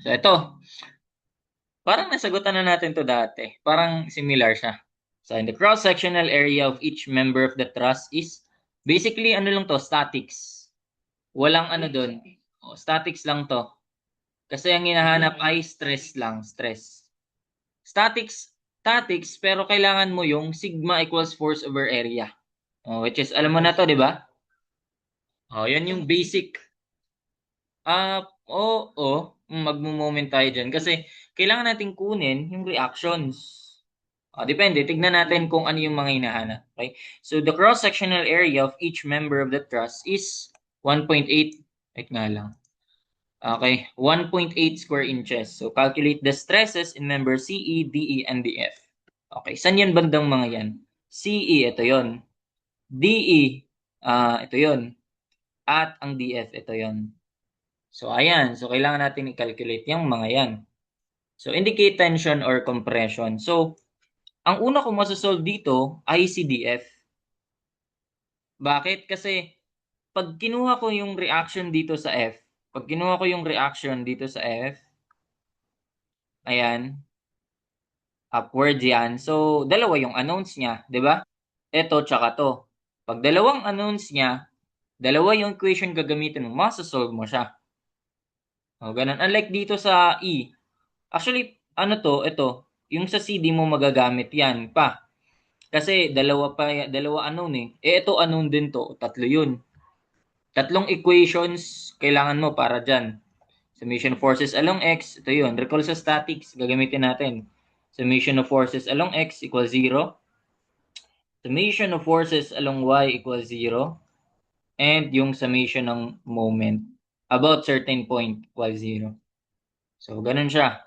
So ito, parang nasagutan na natin to dati. Parang similar siya. So in the cross-sectional area of each member of the truss is basically ano lang to, statics. Walang ano doon. Oh, statics lang to. Kasi ang hinahanap ay stress lang, stress. Statics, pero kailangan mo yung sigma equals force over area. Oh, which is, alam mo na to, di ba? Oh, yan yung basic. Oo, magmo-moment tayo dyan. Kasi kailangan natin kunin yung reactions. Depende. Tignan natin kung ano yung mga hinahanap. Okay? So, the cross-sectional area of each member of the truss is 1.8. Wait nga lang. Okay, 1.8 square inches. So, calculate the stresses in member CE, DE, and DF. Okay, saan yan bandang mga yan? CE, ito yon. DE, ito yon. At ang DF, ito yon. So, ayan. So, kailangan natin i-calculate yung mga yan. So, indicate tension or compression. So, ang una kong masasolve dito ay si DF. Bakit? Kasi, pag kinuha ko yung reaction dito sa F, pag kinuha ko yung reaction dito sa F, ayan, upward yan. So, dalawa yung unknowns niya, di ba? Ito, tsaka to. Pag dalawang unknowns niya, dalawa yung equation gagamitin mo, masasolve mo siya. O, ganun. Unlike dito sa E. Actually, ano to, ito, yung sa C, di mo magagamit yan pa. Kasi dalawa unknown eh. Ito unknown din to, tatlo yun. Tatlong equations kailangan mo para dyan. Summation of forces along x, ito yun. Recall sa statics, gagamitin natin. Summation of forces along x equals 0. Summation of forces along y equals 0. And yung summation ng moment about certain point equals 0. So, ganun siya.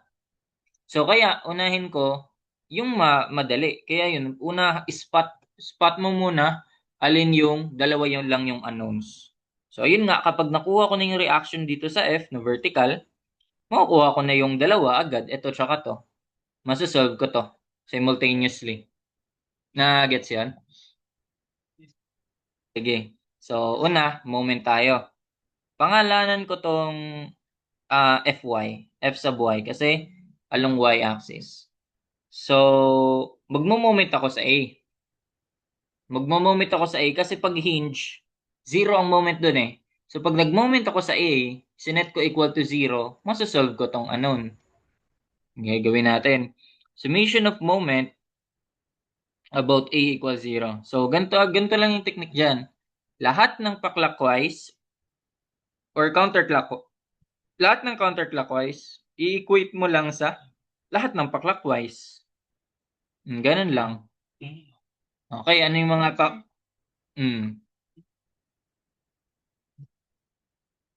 So, kaya unahin ko yung madali. Kaya yun, una, spot mo muna alin yung dalawa yung lang yung unknowns. So, ayun nga, kapag nakuha ko na yung reaction dito sa F na vertical, makukuha ko na yung dalawa agad. Ito tsaka to. Masasolve ko to simultaneously. Na gets yan? Sige. So, una, moment tayo. Pangalanan ko tong FY. F sub Y kasi along Y axis. So, magmo-moment ako sa A. Magmo-moment ako sa A kasi pag hinge, 0 ang moment dun eh. So, pag nag-moment ako sa A, sinet ko equal to 0, masasolve ko tong unknown. Gagawin natin. Summation of moment about A equals 0. So, ganito lang yung technique dyan. Lahat ng pa-clockwise or counterclockwise, lahat ng counterclockwise, i-equate mo lang sa lahat ng pa-clockwise. Ganun lang. Okay, ano yung mga pa... Mm.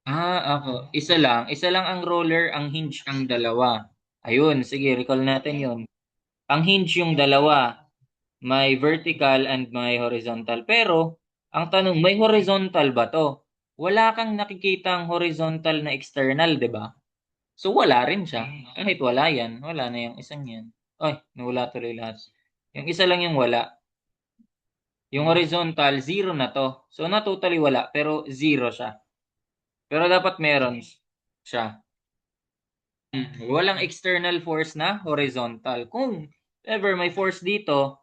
Ako. Isa lang ang roller, ang hinge ang dalawa. Ayun, sige, recall natin yun. Ang hinge yung dalawa. May vertical and may horizontal. Pero, ang tanong, may horizontal ba to? Wala kang nakikitang horizontal na external, di ba? So, wala rin siya. Kahit wala yan, wala na yung isang yan. Ay, nawala tuloy lahat. Yung isa lang yung wala. Yung horizontal, zero na to. So, na totally wala, pero zero siya. Pero dapat meron siya. Walang external force na horizontal. Kung ever may force dito,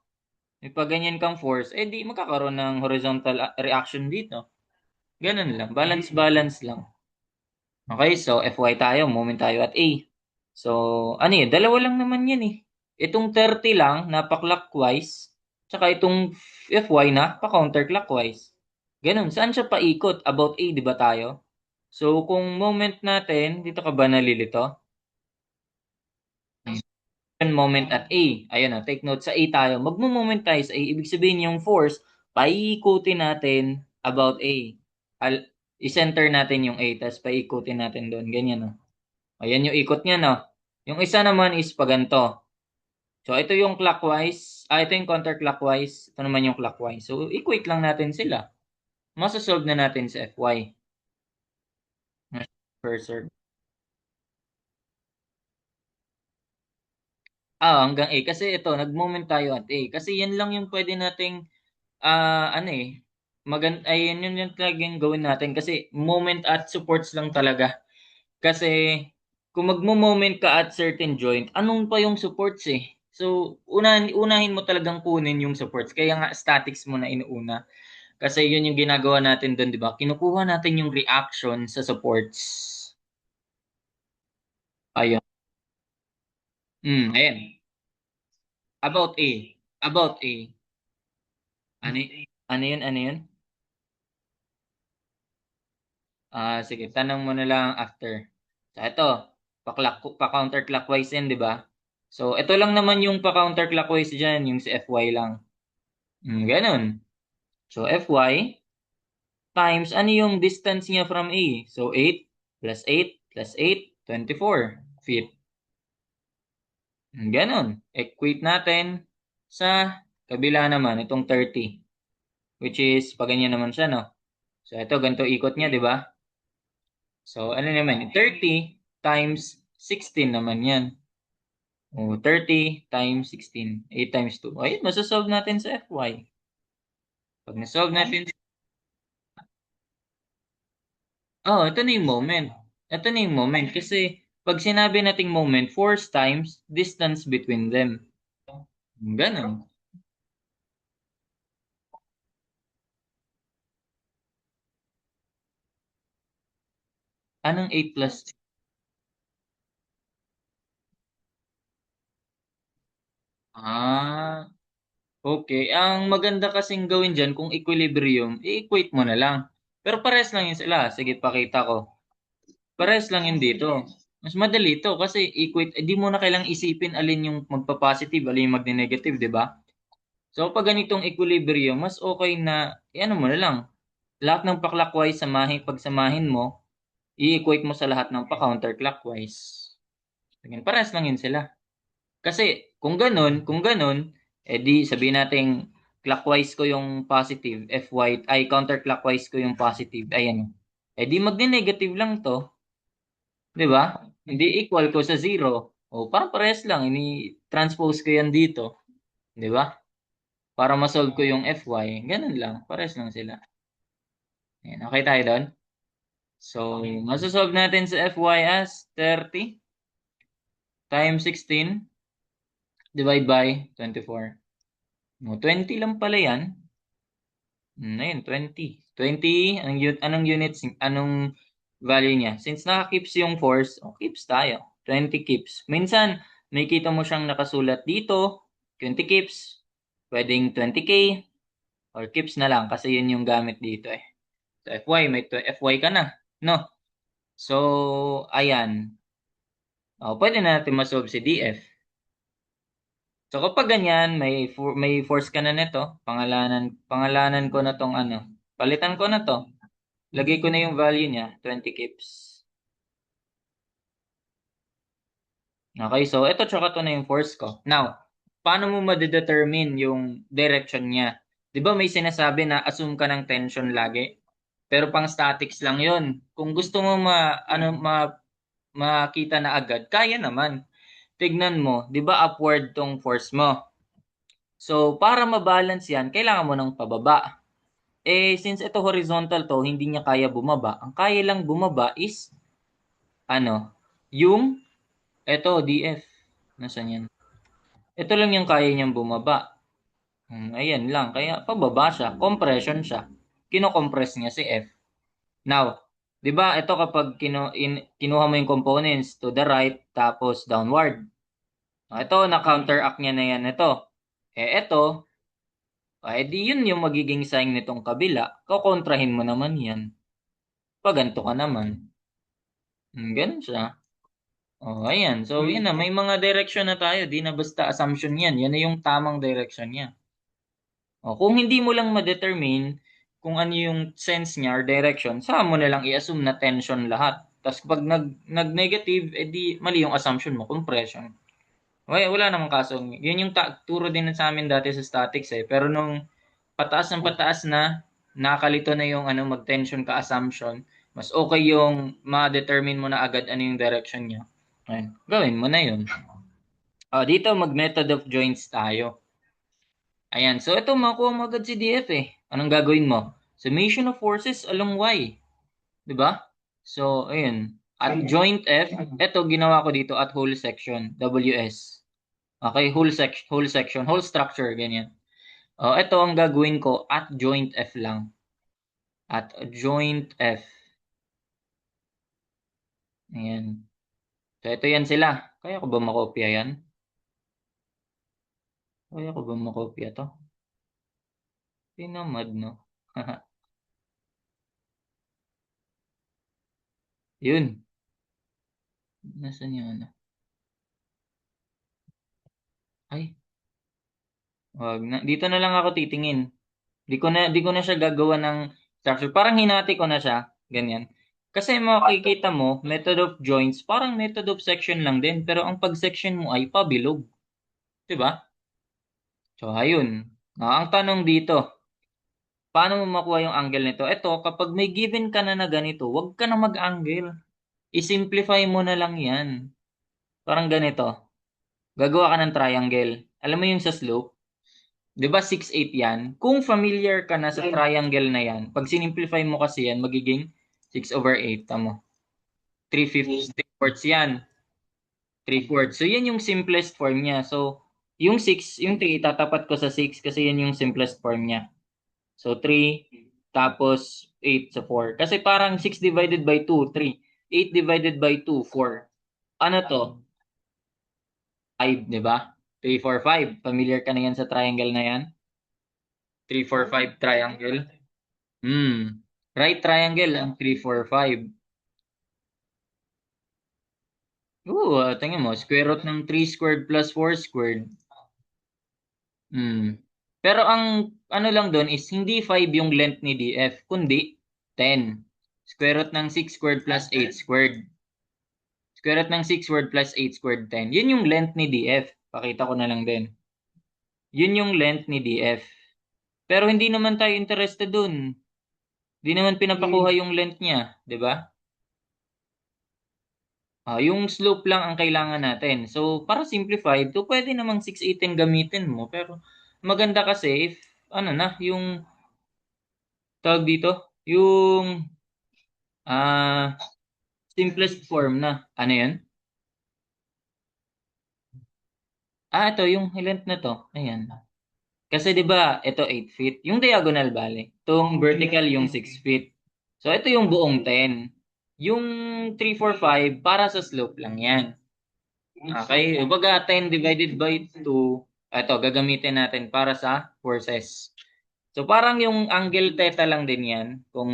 may pag ganyan kang force, eh di magkakaroon ng horizontal reaction dito. Ganun lang. Balance lang. Okay, so FY tayo. Moment tayo at A. So, ano yun? Dalawa lang naman yan eh. Itong 30 lang na pa-clockwise, tsaka itong FY na pa-counterclockwise. Ganun. Saan siya paikot? About A, di ba tayo? So, kung moment natin, dito ka ba nalilito? Moment at A. Ayun na, take note sa A tayo. Magmo-moment tayo sa A. Ibig sabihin yung force, paikutin natin about A. I-center natin yung A, tapos paikutin natin doon. Ganyan, no? Ayan yung ikot niya, no? Yung isa naman is paganto. So, ito yung clockwise. Ito yung counterclockwise. Ito naman yung clockwise. So, equate lang natin sila. Masasolve na natin sa FY. Cursor. Hanggang A. Kasi ito, nag-moment tayo at A. Kasi yan lang yung pwede nating ano eh, ayun yun yung talagang gawin natin kasi moment at supports lang talaga. Kasi kung magmo-moment ka at certain joint, anong pa yung supports eh. So, unahin mo talagang kunin yung supports. Kaya nga statics mo na inuuna. Kasi yun yung ginagawa natin doon, di ba? Kinukuha natin yung reaction sa supports. Ayun. Ayan. About A. About A. Ano, ano yun? Ano yun? Sige, tanong mo na lang after. So, ito, pa-counterclockwise yan, di ba? So, ito lang naman yung pa-counterclockwise dyan, yung si FY lang. Ganun. So, FY times, ano yung distance niya from A? So, 8 plus 8 plus 8, 24 feet. Ganun. Equate natin sa kabila naman, itong 30. Which is, pag ganyan naman siya, no? So, ito, ganito ikot niya, di ba? So, ano naman, 30 times 16 naman yan. O, 30 times 16. 8 times 2. Ayun, masasolve natin sa FY. Pag nasolve natin, ito na yung moment. Ito na yung moment. Kasi, pag sinabi nating moment, force times distance between them. Ganon. Anong 8 plus? Ah, okay. Ang maganda kasing gawin dyan, kung equilibrium, i-equate mo na lang. Pero pares lang yun sila. Sige, pakita ko. Pares lang yun dito. Mas madali to kasi equate, di mo na kailang isipin alin yung magpa-positive, alin yung magne-negative, di ba? So, pag ganitong equilibrium, mas okay na, ano mo na lang, lahat ng pa-clockwise, pagsamahin mo, i-equate mo sa lahat ng pa-counterclockwise. Ganyan, pares lang yun sila. Kasi, kung ganun, di sabihin natin clockwise ko yung positive, FY, ay counterclockwise ko yung positive, ayan. Di magne-negative lang to, di ba? Hindi equal ko sa zero. O, parang parehas lang, ini-transpose ko yan dito, di ba? Para ma-solve ko yung FY, ganun lang, parehas lang sila. Ayan, okay tayo doon? So, masosolve natin sa FY as 30 times 16 divide by 24. No, 20 lang pala yan. Ayun, 20. 20, anong units, anong value niya? Since naka-keeps yung force, keeps tayo. 20 keeps. Minsan, may kita mo siyang nakasulat dito, 20 keeps. Pwedeng 20K or keeps na lang kasi yun yung gamit dito eh. So, FY, may FY ka na. No? So, ayan. Pwede na natin masolve si DF. So kapag ganyan, may force ka na nito, pangalanan ko na tong ano. Palitan ko na to. Lagay ko na yung value niya, 20 kips. Okay, so ito tsaka to na yung force ko. Now, paano mo ma-determine yung direction niya? 'Di ba may sinasabi na assume ka ng tension lagi? Pero pang statics lang 'yon. Kung gusto mo makita na agad, kaya naman. Tignan mo, 'di ba upward tong force mo? So, para ma-balance 'yan, kailangan mo ng pababa. Since ito horizontal to, hindi niya kaya bumaba. Ang kaya lang bumaba is ano, yung ito DF. Nasaan yan? Ito lang yung kaya niyang bumaba. Ayan lang, kaya pababa siya, compression siya. Kino-compress niya si F. Now, 'di ba ito kapag kinuha mo yung components to the right tapos downward. Ito na-counteract niya na yan ito. Ito, di yun yung magiging sign nitong kabila. Kukontrahin mo naman yan. Pag ganito ka naman. Ganun siya. Ayan. So, yan na. May mga direction na tayo. Di na basta assumption yan. Yan na yung tamang direction niya. Kung hindi mo lang ma-determine kung ano yung sense niya or direction, saan mo na lang i-assume na tension lahat. Tapos pag nag-negative, di mali yung assumption mo, compression. Wala namang kaso. Yun yung turo din sa amin dati sa statics eh. Pero nung pataas ng pataas na, nakalito na yung mag-tension ka assumption, mas okay yung ma-determine mo na agad ano yung direction niya. Ayun, gawin mo na yun. Dito mag-method of joints tayo. Ayan, so ito makuha mo agad si DF eh. Anong gagawin mo? Summation of forces along Y. 'Di ba? So, ayun. At joint F, ito ginawa ko dito at whole section, WS. Okay, whole section, whole structure, ganyan. Ito ang gagawin ko at joint F lang. At joint F. Ayan. So, ito yan sila. Kaya ko ba makopya yan? Kaya ko ba makopya to? Tinamad, no? Yun. Nasaan yung ano? Ay, wag na. Dito na lang ako titingin. Di ko na siya gagawa ng structure. Parang hinati ko na siya. Ganyan. Kasi makikita mo, method of joints, parang method of section lang din. Pero ang pag-section mo ay pabilog. Diba? So, ayun. Ang tanong dito, paano mo makuha yung angle nito? Ito, kapag may given ka na ganito, wag ka na mag-angle. I-simplify mo na lang yan. Parang ganito. Gagawa ka ng triangle. Alam mo yung sa slope? 'Di ba 6/8 yan? Kung familiar ka na sa triangle na yan, pag sinimplify mo kasi yan, magiging 6/8. Tamo. 3/5, 3/4 yan. 3/4. So, yan yung simplest form niya. So, yung 6, yung 3, tatapat ko sa 6 kasi yan yung simplest form niya. So, 3, tapos 8 sa 4. Kasi parang 6 divided by 2, 3. 8 divided by 2, 4. Ano to? 5, di ba? 3, 4, 5. Familiar ka na yan sa triangle na yan? 3, 4, 5 triangle. Right triangle ang 3, 4, 5. Tingnan mo. Square root ng 3 squared plus 4 squared. Hmm. Pero ang ano lang doon is hindi 5 yung length ni DF, kundi 10. Square root ng 6 squared plus 8 squared. Square root ng 6 squared plus 8 squared 10. Yun yung length ni DF. Pakita ko na lang din. Yun yung length ni DF. Pero hindi naman tayo interested dun. Hindi naman pinapakuha yung length niya, 'di ba? Yung slope lang ang kailangan natin. So, para simplified, to pwede namang 618 gamitin mo. Pero maganda kasi if, ano na, yung tawag dito, yung ah simplest form na. Ano yun? Ito, yung length na to. Ayan. Kasi 'di ba, ito 8 feet. Yung diagonal bale. Itong vertical yung 6 feet. So, ito yung buong 10. Yung 3, 4, 5, para sa slope lang yan. Okay, ubaga 10 divided by 2, ito gagamitin natin para sa forces. So parang yung angle theta lang din yan. Kung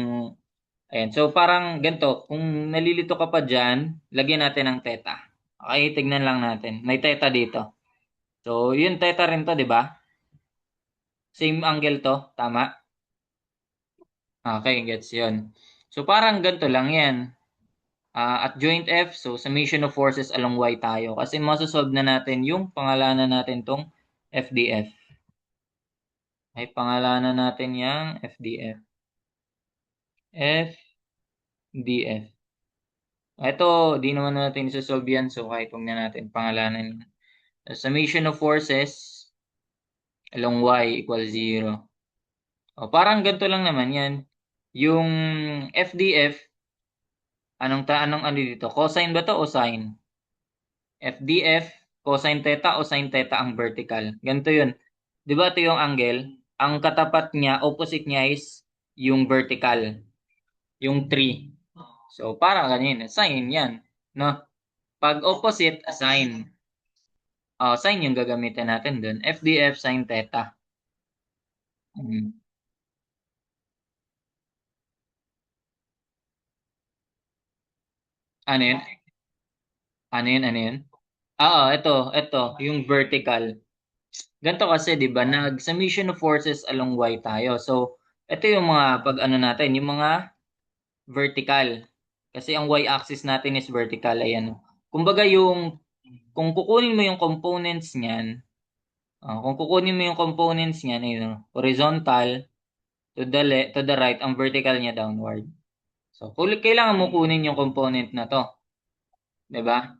ayan, so parang ganito, kung nalilito ka pa diyan, lagyan natin ng theta. Okay, tignan lang natin. May theta dito. So yun theta rin to, 'di ba? Same angle to, tama? Okay, gets 'yun. So parang ganito lang 'yan. At joint F, so summation of forces along Y tayo. Kasi masosolve na natin yung pangalanan natin tong FDF. Ay, pangalanan natin yung FDF. FDF. Ito, di naman natin isosolve yan. So, kahit huwag na natin pangalanan. Summation of forces along Y equals 0. Parang ganito lang naman yan. Yung FDF, anong ano dito? Cosine ba to o sine? FDF, cosine theta o sine theta ang vertical. Ganito yun. Di ba ito yung angle? Ang katapat niya, opposite niya is yung vertical. Yung 3. So, parang ganyan. Sine yan. No? Pag opposite, sine. Sine yung gagamitin natin dun. FDF sine theta. Hmm. Ano yun? Ano yun? Ano yun? Ito. Yung vertical. Ganito kasi, di ba, nag-summation of forces along Y tayo. So, ito yung mga pag ano natin, yung mga vertical. Kasi ang y-axis natin is vertical. Ayan. Kumbaga kung kukunin mo yung components niyan, ayun, horizontal to the right, ang vertical niya downward. So, kailangan mo kunin yung component na to. 'Di ba?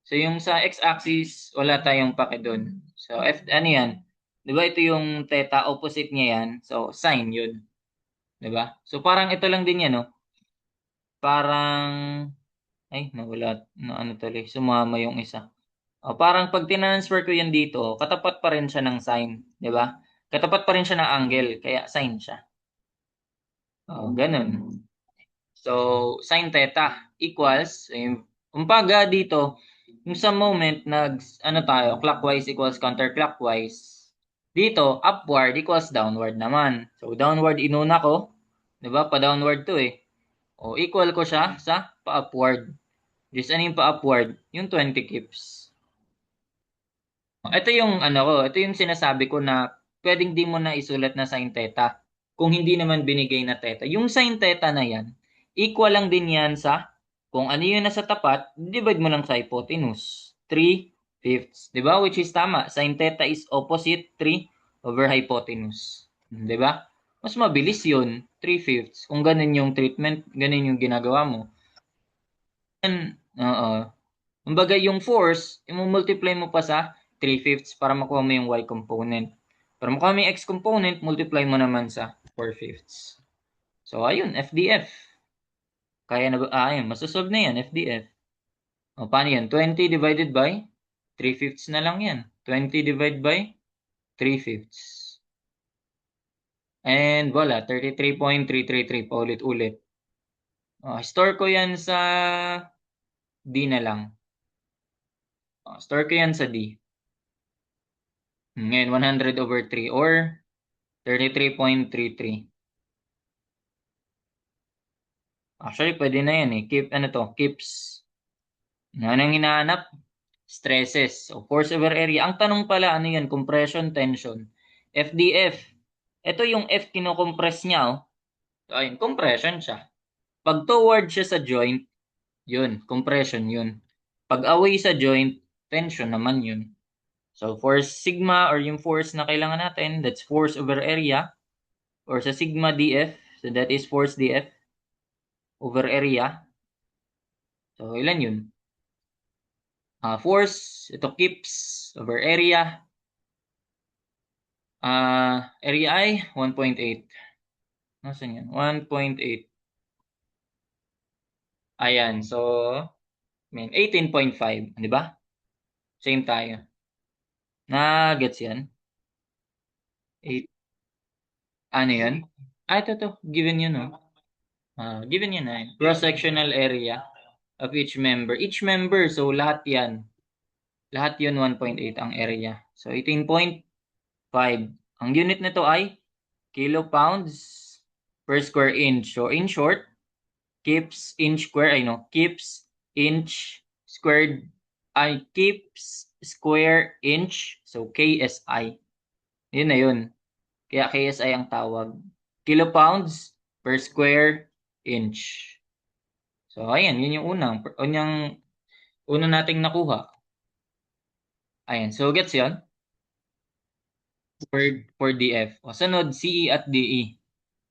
So, yung sa x-axis, wala tayong pake doon. So, ano yan? 'Di ba ito yung theta, opposite niya yan. So, sine yun. 'Di ba? So, parang ito lang din yan, no? Parang Ay, nawala, na ano tuloy, sumama yung isa. Parang pag tinransfer ko yan dito, katapat pa rin siya ng sign, di ba? Katapat pa rin siya ng angle, kaya sign siya. Ganun. So, sin theta equals, umpaga dito, yung sa moment, ano tayo, clockwise equals counterclockwise. Dito, upward equals downward naman. So, downward inuna ko, di ba? Pa-downward to eh. Equal ko siya sa pa-upward. Just ano yung pa-upward? Yung 20 kips. Ito yung ano ko, ito yung sinasabi ko na pwedeng di mo na isulat na sin theta kung hindi naman binigay na theta. Yung sin theta na yan, equal lang din yan sa kung ano yung nasa tapat, divide mo lang sa hypotenuse. 3/5. Di ba? Which is tama. Sin theta is opposite 3/, hypotenuse. Di ba? Mas mabilis yun. 3/5. Kung ganun yung treatment, ganun yung ginagawa mo. Oo. Kumbaga yung force, i-multiply mo pa sa 3/5 para makuha mo yung y component. Para makuha mo yung x component, multiply mo naman sa 4/5. So, ayun, FDF. Kaya na ba? Ayun, masasolve na yan, FDF. Paano yan? 20 divided by 3/5 na lang yan. 20 divided by 3/5. And wala, 33.333 pa ulit-ulit. Store ko yan sa D na lang. Store ko yan sa D. Ngayon, 100/3 or 33.33. Actually, pwede na yan eh. Ano to? Kips. Anong hinahanap? Stresses. So, force over area. Ang tanong pala, ano yan? Compression, tension. FDF. Ito yung F kinocompress niya, oh. So, ayun, compression siya. Pag toward siya sa joint, yun, compression yun. Pag away sa joint, tension naman yun. So, force sigma or yung force na kailangan natin, that's force over area. Or sa sigma dF, so that is force dF over area. So, ilan yun? Force, ito kips over area. Area I, 1.8. Nasaan yan? 1.8. Ayan, so, 18.5. Di ba? Same tayo. Gets yan? 8. Ano yun? Ito. Given yun, no? Given yun, eh. Cross-sectional area of each member. Each member, so lahat yan. Lahat yun 1.8 ang area. So 18.5. Ang unit nito ay kilopounds per square inch. So in short, kips inch square, kips inch squared, kips square inch. So KSI. Yun na yun. Kaya KSI ang tawag. Kilopounds per square inch. So ayan, yun yung unang nating nakuha. Ayan, so gets yun? For DF. Sunod, CE at DE.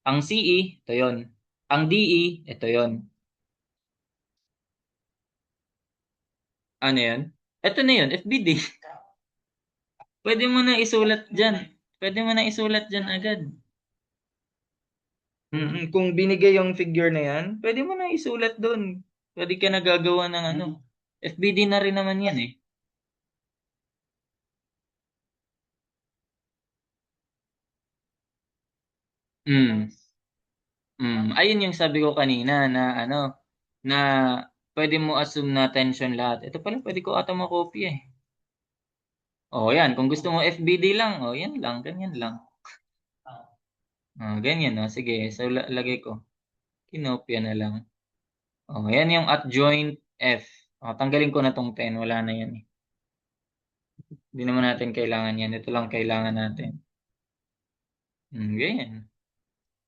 Ang CE, ito yun. Ang DE, ito yun. Ano yun? Ito na yun, FBD. Pwede mo na isulat dyan. Pwede mo na isulat dyan agad. Kung binigay yung figure na yan, pwede mo na isulat doon. Pwede ka nagagawa ng ano. FBD na rin naman yan eh. Mm. Ayun yung sabi ko kanina na ano, na pwede mo assume na tension lahat. Ito pala, pwede ko ata makopya eh. Yan. Kung gusto mo FBD lang, yan lang, ganyan lang. Ganyan, sige. So, lagay ko. Kinopya na lang. Yan yung adjoint F. Tanggalin ko na tong 10. Wala na yan eh. Hindi naman natin kailangan yan. Ito lang kailangan natin. Ganyan.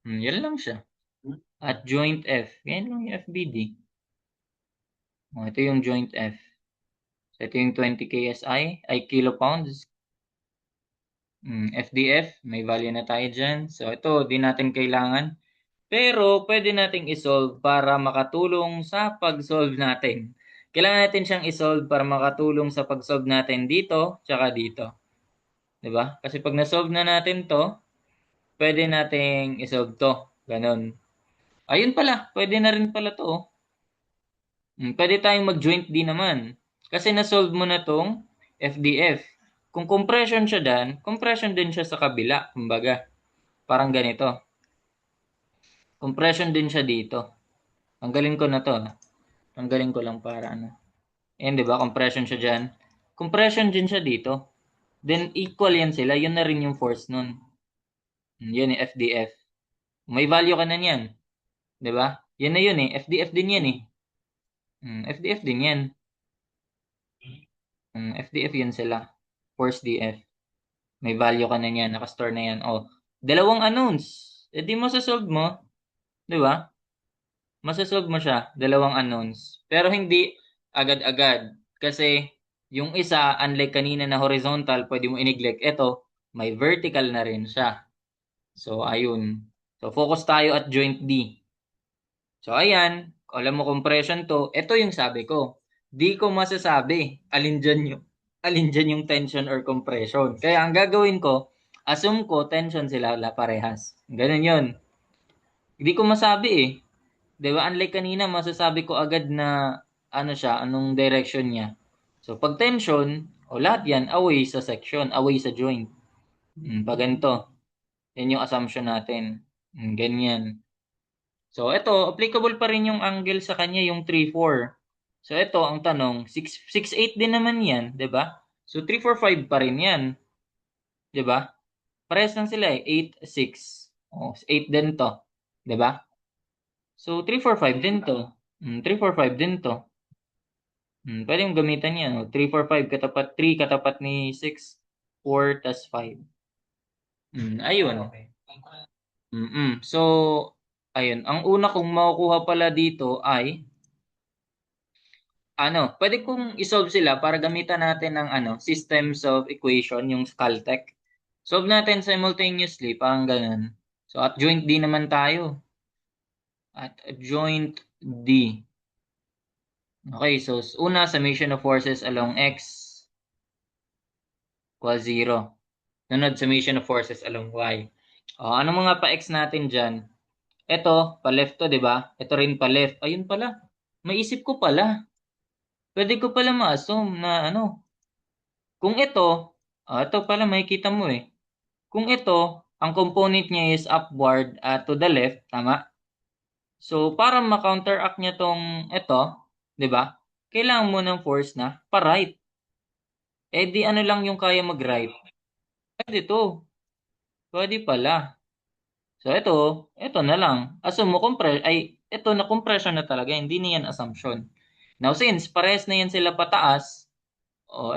Yan lang siya. Adjoint F. Ganyan lang yung FBD. Ito yung joint F. So, ito yung 20 KSI, ay kilopounds. FDF, may value na tayo dyan. So, ito, di natin kailangan. Pero, pwede nating isolve para makatulong sa pag-solve natin. Kailangan natin siyang isolve para makatulong sa pag-solve natin dito, tsaka dito. Diba? Kasi pag na-solve na natin to, pwede nating isolve to. Ganon. Ayun pala, pwede na rin pala to. Pwede tayong mag-joint D naman. Kasi na-solve mo na tong FDF. Kung compression siya dyan, compression din siya sa kabila. Kumbaga, parang ganito. Compression din siya dito. Tanggalin ko na to. Tanggalin ko lang para ano. Ayan, di ba? Compression siya dyan. Compression din siya dito. Then, equal yan sila. Yun na rin yung force nun. Yan yung FDF. May value ka na niyan. Di ba? Yan na yun eh. FDF din yan eh. FDF din yan. FDF yun sila. Force DF. May value ka na niyan. Nakastore na yan. Oh, dalawang unknowns. E di masasolve mo. Di ba? Masasolve mo siya. Dalawang unknowns. Pero hindi agad-agad. Kasi yung isa, unlike kanina na horizontal, pwede mo i-neglect. Ito, may vertical na rin siya. So, ayun. So, focus tayo at joint D. So, ayan. Alam mo compression to. Ito yung sabi ko. Di ko masasabi alin dyan yung tension or compression. Kaya ang gagawin ko, assume ko tension sila parehas. Ganun yun. Hindi ko masabi eh. 'Di ba? Unlike kanina, masasabi ko agad na ano siya, anong direction niya. So, pag tension, o lahat yan, away sa section, away sa joint. Pag ganito, yan yung assumption natin. Ganyan. So, ito, applicable pa rin yung angle sa kanya, yung 3-4. So, ito, ang tanong, 6-8 din naman yan, di ba? So, 3-4-5 pa rin yan, di ba? Parehas lang sila eh, 8-6. Oh, 8 din to, di ba? So, 3-4-5 din to. 3-4-5 din to. Pwede mong gamitan yan. Oh. 3-4-5, katapat 3, katapat ni 6, 4, tas 5. Ayun. So, ayun. Ang una kong makukuha pala dito ay pwede kong isolve sila para gamitan natin ng systems of equation, yung Caltech. Solve natin simultaneously, parang ganun. So, at joint D naman tayo. At joint D. Okay, so una, summation of forces along X equals 0. Sunod, summation of forces along Y. Ano mga pa-X natin dyan? Ito, pa-left to, di ba? Ito rin pa-left. Ayun pala. Maisip ko pala. Pwede ko pala ma-assume na kung ito pala makikita mo eh. Kung ito, ang component niya is upward to the left, tama? So, para ma-counteract niya tong ito, di ba? Kailangan mo ng force na pa-right. Eh di ano lang yung kaya mag-right? Pwede to. Pwede pala. So, ito na lang. Assume mo, ito na compression na talaga, hindi na yan assumption. Now, since pares na yan sila pataas,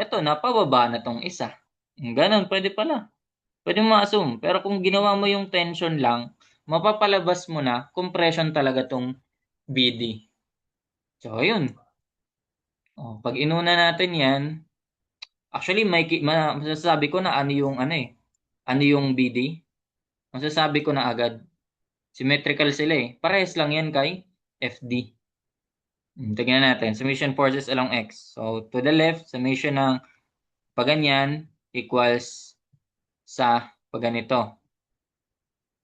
ito na, pababa na tong isa. Ganon, pwede pala. Pwede mo ma-assume. Pero kung ginawa mo yung tension lang, mapapalabas mo na compression talaga tong BD. So, ayun. Pag inuna natin yan, actually, masasabi ko na ano yung BD. Masasabi ko na agad. Symmetrical sila eh. Parehas lang yan kay FD. Tignan natin. Summation forces along X. So, to the left, summation ng paganyan equals sa paganito.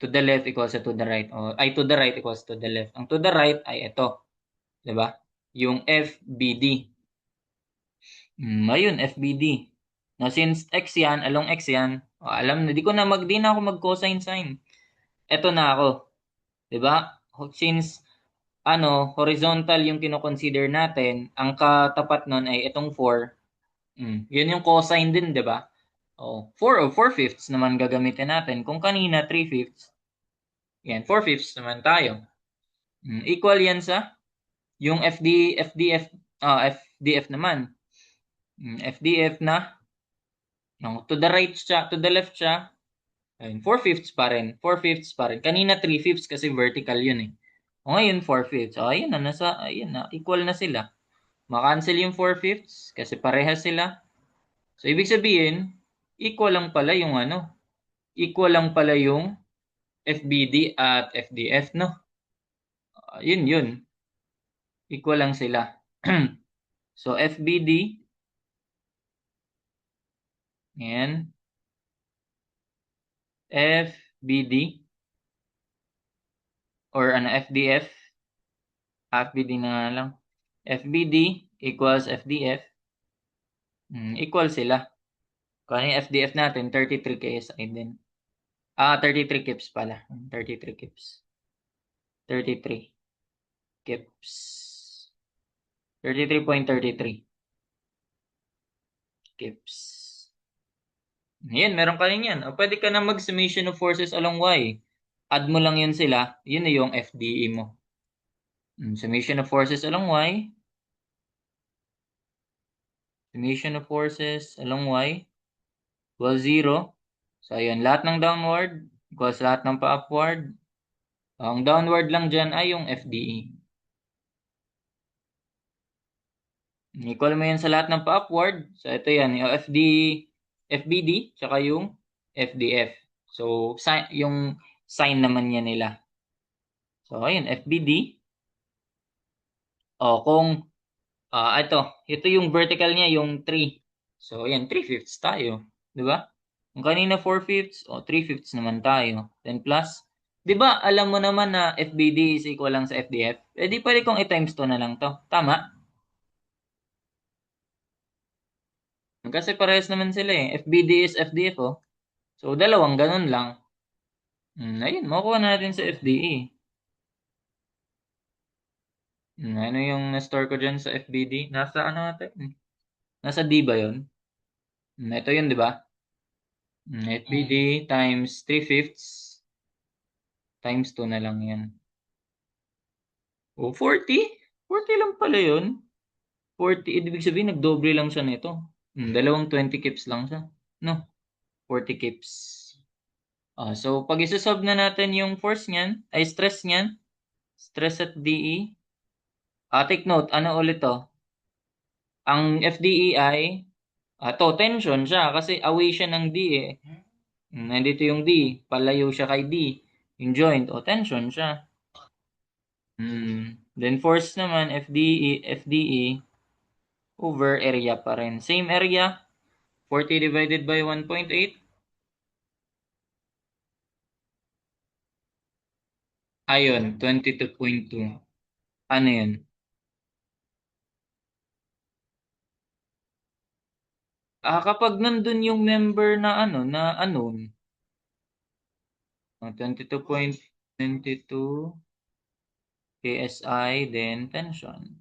To the left equals to the right. To the right equals to the left. Ang to the right ay ito. Diba? Yung FBD. Ayun, FBD. Now, since X yan, along X yan, alam na, di na ako mag-cosine sign. Ito na ako. Diba? Since horizontal yung kino-consider natin, ang katapat nun ay itong 4. Yun yung cosine din, 'di ba? 4 o 4/5 naman gagamitin natin. Kung kanina 3/5, yan 4/5 naman tayo. Equal yan sa yung FDF FDF naman. FDF na to the right siya, to the left siya. Ayun, 4/5 pa rin. 4/5 pa rin. Kanina 3/5 kasi vertical yun eh. Ngayon 4/5. Ayun na, ayun na, equal na sila. Ma-cancel yung 4/5 kasi parehas sila. So, ibig sabihin, equal lang pala yung FBD at FDF, no? Yun. Equal lang sila. So, FBD, yan, FBD, or FDF, FBD na nga lang. FBD equals FDF. Equal sila. Kung ano yung FDF natin, 33 KSI din. 33 kips pala. 33 kips. 33 kips. 33.33 kips. Yan, meron ka rin yan. O, pwede ka na mag-summation of forces along Y. Add mo lang yun sila. Yun na yung FDE mo. Summation of forces along Y. Summation of forces along Y equals 0. So, ayun. Lahat ng downward equals lahat ng pa-upward. Ang downward lang dyan ay yung FDE. Equal mo yan sa lahat ng pa-upward. So, ito yan. Yung FBD, tsaka yung FDF. So, yung sign naman yan nila. So, ayun. FBD. O, kung, ito yung vertical niya, yung 3. So, ayan. 3/5 tayo. Diba? Kung kanina 4/5, o 3/5 naman tayo. Then plus, di ba alam mo naman na FBD is equal lang sa FDF? Eh di pwede kong i-times 2 na lang to. Tama? Kasi parehas naman sila eh. FBD is FDF oh. So, dalawang ganun lang. Ayun, makukuha natin sa FDE. Ano yung na-store ko dyan sa FBD? Nasa ano natin? Nasa D ba yun? Ito yun, di ba? FBD times 3/5 times 2 na lang yan. Oh, 40? 40 lang pala yun. 40, ibig sabihin, nagdoble lang siya nito. Dalawang 20 kips lang siya. No, 40 kips. So, pag isa-solve na natin yung force niyan, ay stress niyan, stress at DE. Take note, ano ulit to? Ang FDE ay, tension siya kasi away siya ng D eh. Nandito yung D, palayo siya kay D. Yung joint, tension siya. Then force naman, FDE over area pa rin. Same area, 40 divided by 1.8. Ayun, 22.2. Ano yun? Kapag nandun yung member na unknown, 22.22 PSI, then tension.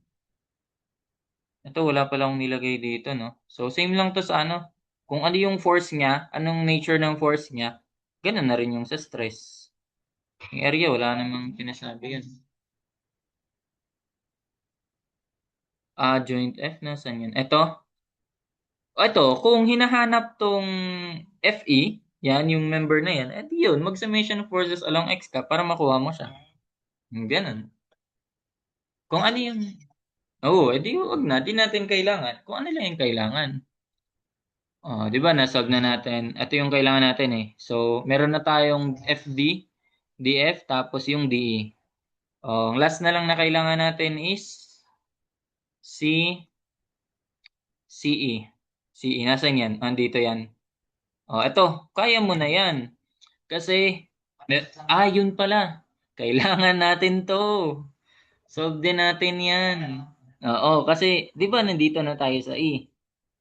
Ito, wala pa lang nilagay dito, no? So, same lang to sa ano. Kung ano yung force niya, anong nature ng force niya, ganun na rin yung sa stress. Yung area, wala namang sinasabi yun. Joint F, nasan yun? Ito, kung hinahanap tong FE, yan, yung member na yan, di yun, mag-summation of forces along X ka para makuha mo siya. Ganun. Kung ano yung, edi wag na, di natin kailangan. Kung ano lang yung kailangan. Di ba, nasolve na natin. Ito yung kailangan natin eh. So, meron na tayong FD, DF, tapos yung DE. Ang last na lang na kailangan natin is C, CE. CE, nasan yan? Andito yan. Ito, kaya mo na yan. Kasi, yun pala. Kailangan natin to. Solve din natin yan. Oo, kasi, di ba nandito na tayo sa E?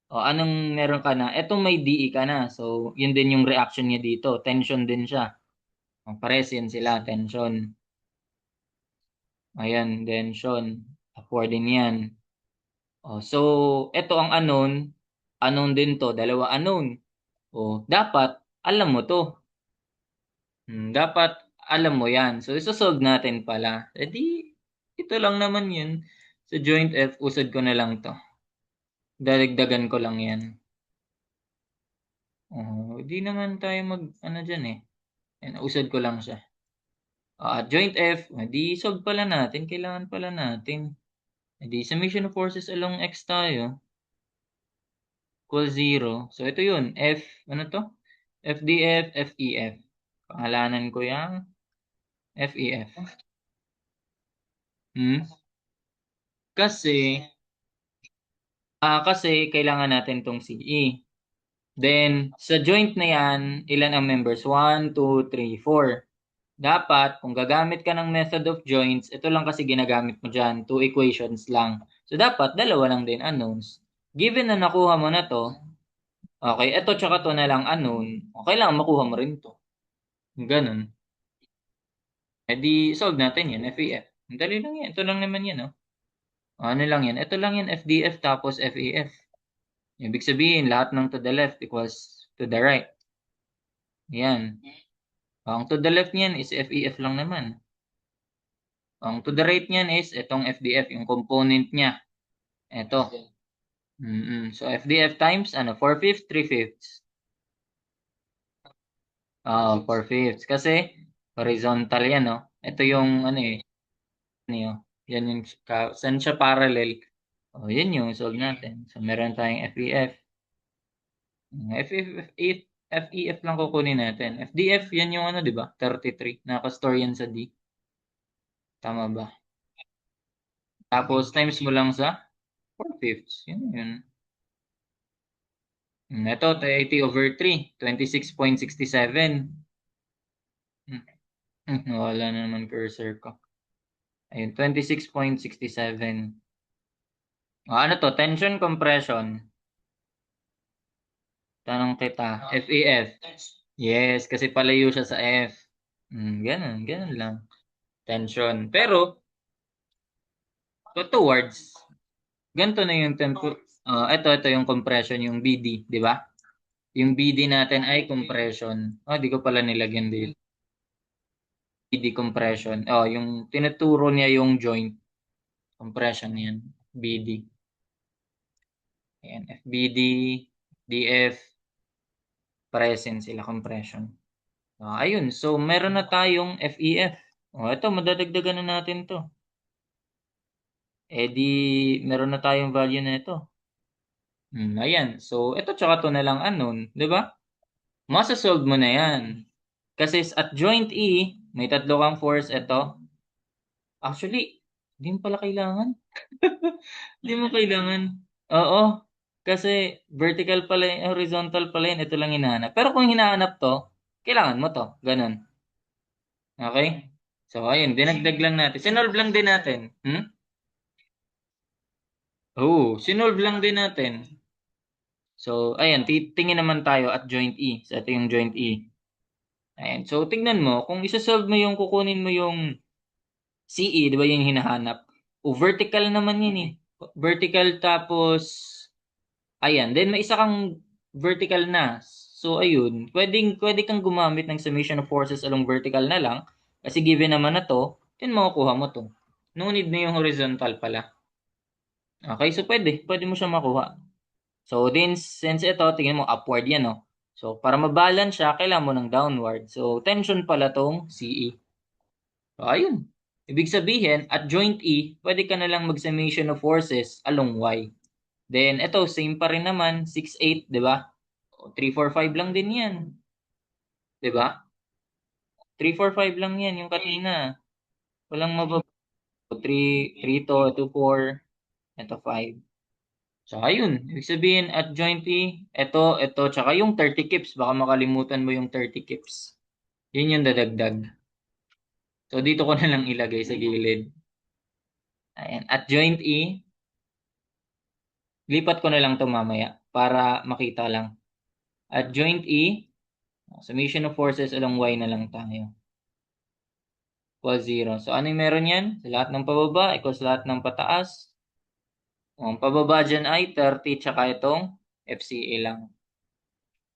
Anong meron ka na? Etong may DE ka na. So, yun din yung reaction niya dito. Tension din siya. Pares yan sila, tension. Ayan, tension. Upward din yan. So, eto ang unknown. Unknown din to. Dalawa unknown. Dapat, alam mo to. Dapat, alam mo yan. So, isosolve natin pala. Di, ito lang naman yun. Sa joint F, usad ko na lang to. Dadagdagan ko lang yan. Di naman tayo dyan eh. Yan, usad ko lang siya. Joint F, di solve pala natin. Kailangan pala natin. Di summation of forces along X tayo. Equal 0. So, ito yun. F, ano to? FDF, FEF. Pangalanan ko yung FEF. Kasi kailangan natin tong CE. Then, sa joint na yan, ilan ang members? 1, 2, 3, 4. Dapat, kung gagamit ka ng method of joints, ito lang kasi ginagamit mo dyan. 2 equations lang. So, dapat dalawa lang din unknowns. Given na nakuha mo na to, okay, ito tsaka to na lang unknown, okay lang makuha mo rin to. Ganun. E di, solve natin yan, FEF. Ang dali lang yan. Ito lang naman yan, oh. Ano lang yan? Ito lang yan, FDF tapos FEF. Ibig sabihin, lahat ng to the left equals to the right. Yan. Ang to the left niyan is FEF lang naman. Ang to the right niyan is itong FDF, yung component niya. Ito. So, FDF times, 4/5, 3/5. 4/5. Kasi, horizontal yan, no? Ito yung, ano yun? Yan yung, saan siya parallel? Yan yung solve natin. So, meron tayong FEF. FEF lang kukunin natin. FDF, yan yung di ba? 33. Naka-store yan sa D. Tama ba? Tapos, times mo lang sa 4/5. Yun. Ito, 80/3. 26.67. Wala na naman cursor ko. Ayun, 26.67. Ano to? Tension compression. Tanong kita. FEF. Yes, kasi palayo siya sa F. Ganun lang. Tension. Pero, towards, ganito na yung ito yung compression, yung BD, di ba? Yung BD natin ay compression. Di ko pala nilagyan dito. BD compression. Yung tinuturo niya yung joint. Compression yan. BD. Ayan, FBD, DF, present sila compression. Ayun, so meron na tayong FEF. Ito, madadagdagan na natin to. Di, meron na tayong value na ito. Ayan, so ito tsaka to na lang unknown, di ba? Masasolve mo na yan. Kasi at joint E, may tatlo kang force ito. Actually, hindi mo pala kailangan. Hindi mo kailangan. Oo. Kasi vertical pala yun, horizontal pala yun. Ito lang hinahanap. Pero kung hinahanap to, kailangan mo to. Ganun. Okay? So, ayun. Dinagdag lang natin. Sinolve lang din natin. Oo. Sinolve lang din natin. So, ayan. Tingin naman tayo at joint E. So, ito yung joint E. Ayan. So, tingnan mo. Kung isa-solve mo yung kukunin mo yung CE, di ba yung hinahanap? Vertical naman yun eh. Vertical tapos, ayan. Then may isa kang vertical na. So, ayun. Pwede kang gumamit ng summation of forces along vertical na lang. Kasi given naman na to, then makukuha mo to. No need na yung horizontal pala. Okay, so pwede mo siya makuha. So, then, since ito, tingnan mo, upward yan, no? So, para mabalance siya, kailangan mo ng downward. So, tension pala tong CE. So, ayun. Ibig sabihin, at joint E, pwede ka na lang mag-summation of forces along Y. Then, ito, same pa rin naman, 6/8, di ba? 3/4/5 lang din yan. Di ba? 3/4/5 lang yan, yung kanina. Walang mababa. 3 to, 2, 4, ito 5. So, ayun. Ibig sabihin, at joint E, ito, tsaka yung 30 kips. Baka makalimutan mo yung 30 kips. Yun yung dadagdag. So, dito ko na lang ilagay sa gilid. Ayan. At joint E, lipat ko na lang ito mamaya para makita lang. At joint E, summation of forces along Y na lang tayo. Equals 0. So, ano yung meron yan? Sa lahat ng pababa equals lahat ng pataas. Ang pababa dyan ay 30 tsaka itong FCA lang.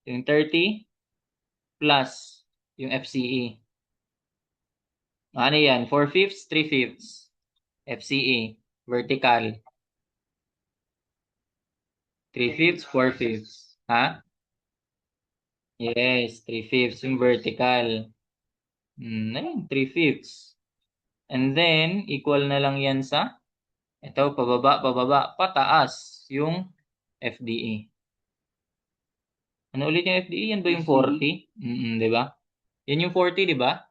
Yung 30 plus yung FCE. Ano yan? 4/5, 3/5. FCE. Vertical. 3/5, 4/5. Ha? Yes, 3/5 yung vertical. Ayun, 3/5. And then, equal na lang yan sa, ito, pababa, pataas, yung FDE. Ano ulit yung FDE? Yan ba yung 40? Di ba? Yan yung 40, di ba?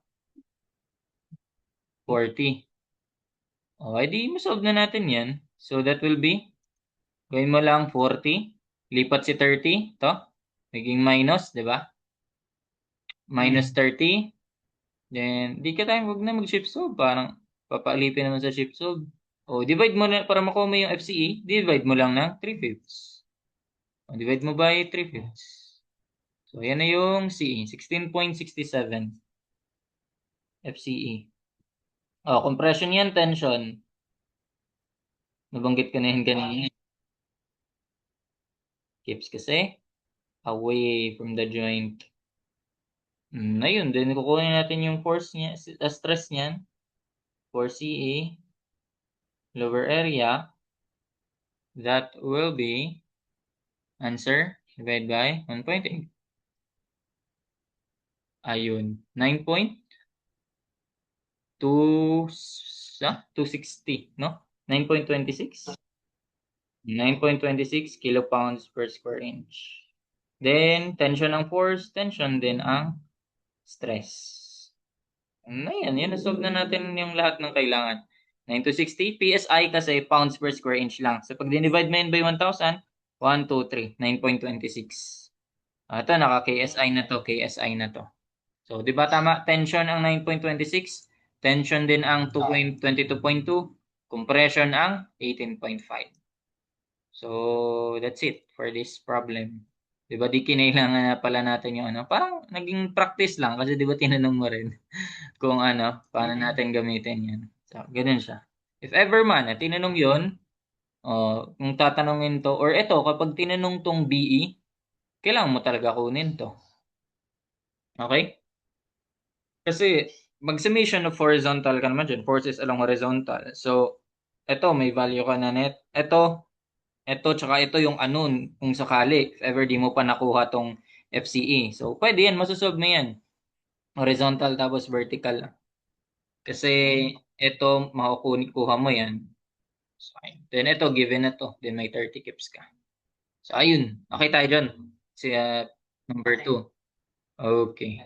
40. Okay, di masolve na natin yan. So, that will be, gawin mo lang 40, lipat si 30, to, maging minus, di ba? Minus 30, then, di ka tayo, wag na mag-shift solve, parang papaalipin naman sa shift solve. O, divide mo na, para makuha mo yung FCE, divide mo lang ng 3/5. O, divide mo by 3/5. So, yan na yung CE, 16.67 FCE. O, compression yan, tension. Nabanggit ko na yun kanina. Keeps kasi away from the joint. Ayun, then kukunin natin yung force niya, stress niyan. For CE, lower area, that will be answer divided by 1.8. Ayun, 260, no? 9.26? 9.26 kilopounds per square inch. Then, tension ang force, tension din ang stress. Ayan, yun, nasolve na natin yung lahat ng kailangan. 9 to 60, PSI kasi pounds per square inch lang. So, pag dinivide mo yun by 1,000, 1, 2, 3, 9.26. Ito, naka-KSI na to, KSI na to. So, di ba tama? Tension ang 9.26, tension din ang 22.2, compression ang 18.5. So, that's it for this problem. Di ba di kinailangan na pala natin yung ano? Parang naging practice lang kasi di ba tinanong mo rin kung ano, paano natin gamitin yan. So, ganun siya. If ever man, tinanong yun, kung tatanungin to, or ito, kapag tinanong tong BE, kailangan mo talaga kunin to. Okay? Kasi, mag-summation of horizontal ka naman dyan. Forces along horizontal. So, ito, may value ka na net. Ito, tsaka ito yung unknown kung sakali. If ever di mo pa nakuha tong FCE. So, pwede yan. Masosolve mo yan. Horizontal tapos vertical. Kasi, ito, makukuha mo yan. So, then, ito, given na to. Then, may 30 kips ka. So, ayun. Okay tayo dyan. Si, number 2. Okay.